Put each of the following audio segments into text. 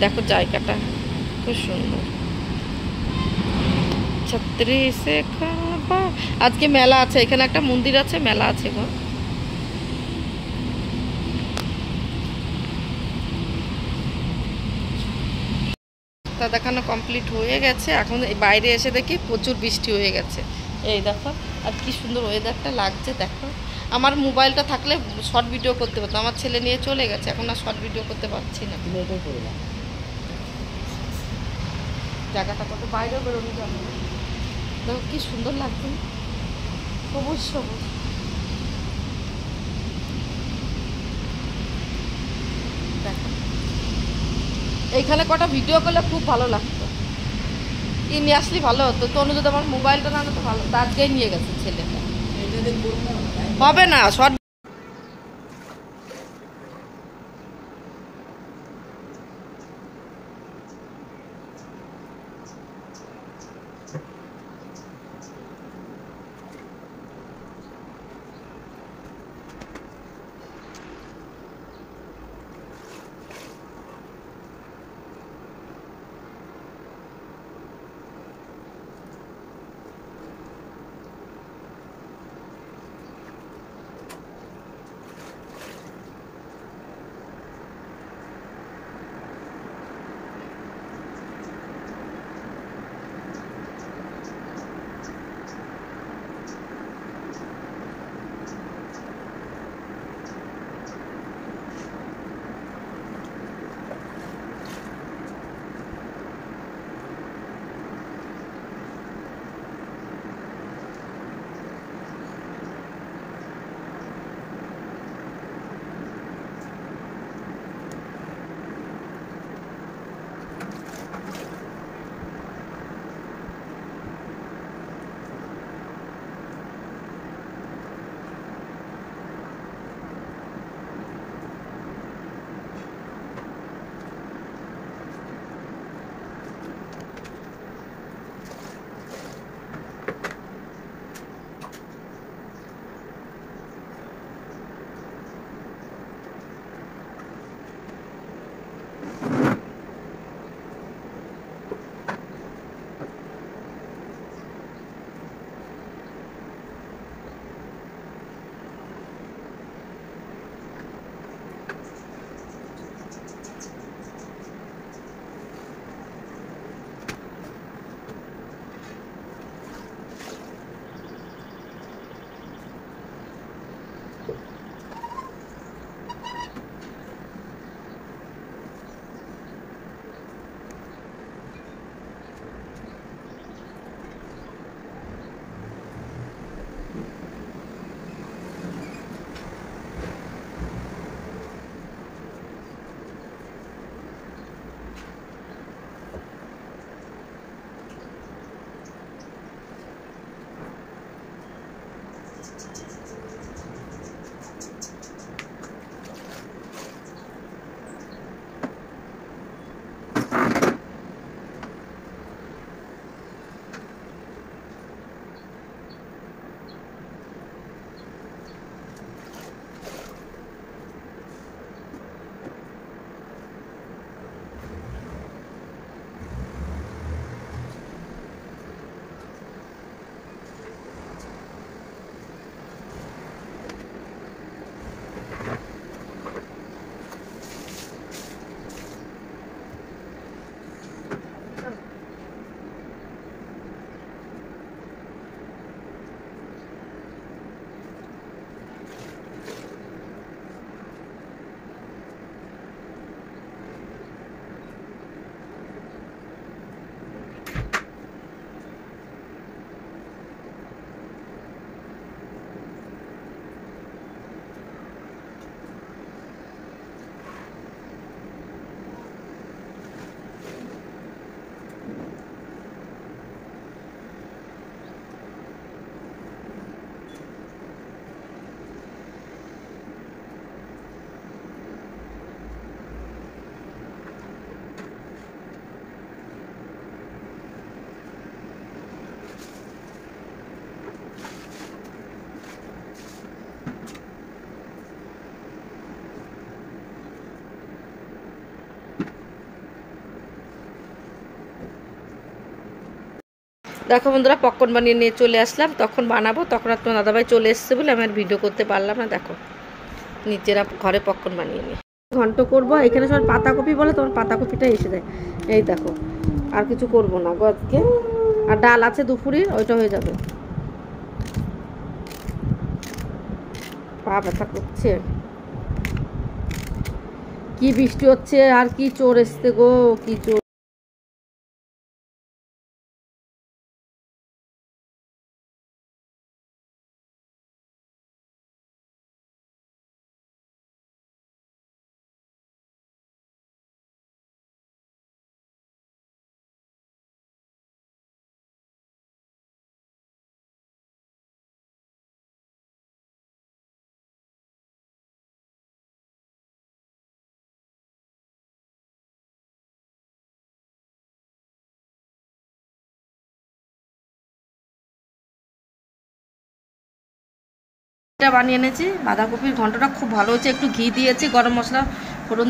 দেখো জায়গাটা খুব সুন্দর। ছত্রি সে খাবা। আজকে মেলা আছে, এখানে একটা মন্দির আছে, মেলা আছে গো। তা দেখানো কমপ্লিট হয়ে গেছে, এখন এই বাইরে এসে দেখি প্রচুর বৃষ্টি হয়ে গেছে। এই দেখো, আর কি সুন্দর ওয়েদারটা লাগছে দেখো। আমার মোবাইলটা থাকলে শর্ট ভিডিও করতে পারতাম, আমার ছেলে নিয়ে চলে গেছে, এখন আর শর্ট ভিডিও করতে পারছি না। জায়গাটা কত, বাইরেও বেরোনো যাবে না। দেখো কি সুন্দর লাগছে, সবুজ সবুজ। দেখো এইখানে কটা ভিডিও করলে খুব ভালো লাগতো, ই নিয়ে আসলে ভালো হতো। তো অনুযায়ী আমার মোবাইলটা না তো ভালো, তা আজকেই নিয়ে গেছে ছেলেটা। হবে না শর্ট। দেখো বন্ধুরা, পপকর্ন বানিয়ে নিয়ে চলে আসলাম, তখন বানাবো, তখন আর তোমার দাদাভাই চলে এসছে বলে আমি আর ভিডিও করতে পারলাম না। দেখো নিজেরা ঘরে পপকর্ন বানিয়ে নিয়ে ঘন্ট করবো। এখানে সব পাতাকপি বলে, তোমার পাতাকপিটা এসে যায়। এই দেখো, আর কিছু করব না আজকে। আর ডাল আছে দুপুরের, ওইটা হয়ে যাবে। পা ব্যথা করছে, কি বৃষ্টি হচ্ছে আর কি চোর এসছে গো, কি চোর। এটা বানিয়ে এনেছি, বাঁধাকপির ঘন্টটা খুব ভালো হয়েছে। একটু ঘি দিয়েছি, গরম মশলা ফোড়ন,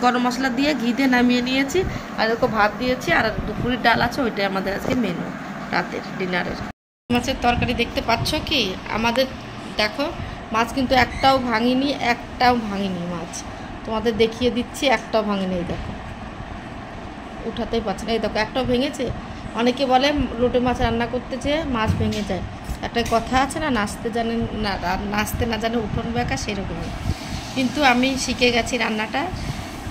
গরম মশলা দিয়ে ঘি দিয়ে নামিয়ে নিয়েছি। আর এরকম ভাত দিয়েছি, আর দুপুরের ডাল আছে, ওইটাই আমাদের আজকে মেনু রাতের ডিনারের। মাছের তরকারি দেখতে পাচ্ছ কি আমাদের, দেখো মাছ কিন্তু একটাও ভাঙিনি মাছ, তোমাদের দেখিয়ে দিচ্ছি, একটাও ভাঙেনি। এই দেখো, উঠাতেই পারছে না। এই দেখো, একটাও ভেঙেছে। অনেকে বলে লোটে মাছ রান্না করতে যেয়ে মাছ ভেঙে যায়। একটা কথা আছে না, নাচতে না জানে উঠোন বেঁকা, সেরকমই। কিন্তু আমি শিখে গেছি রান্নাটা,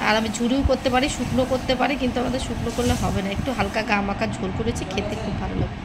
আর আমি ঝুড়িও করতে পারি, শুকনো করতে পারি, কিন্তু আমাদের শুকনো করলে হবে না, একটু হালকা গা মাখা ঝোল করেছি, খেতে খুব ভালো লাগে।